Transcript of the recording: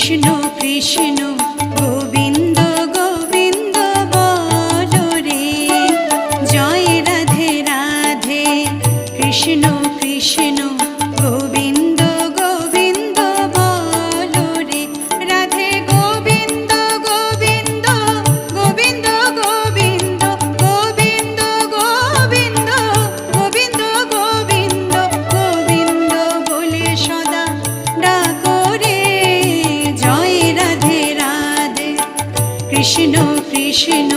কৃষ্ণ কৃষ্ণ গোবিন্দ গোবিন্দ বলো রে, জয় রাধে রাধে কৃষ্ণ কৃষ্ণ গোবিন্দ গোবিন্দ বলো রে, রাধে গোবিন্দ গোবিন্দ গোবিন্দ গোবিন্দ গোবিন্দ গোবিন্দ গোবিন্দ গোবিন্দ গোবিন্দ বলে সদা ডাকো রে, জয় রাধে রাধে কৃষ্ণ কৃষ্ণ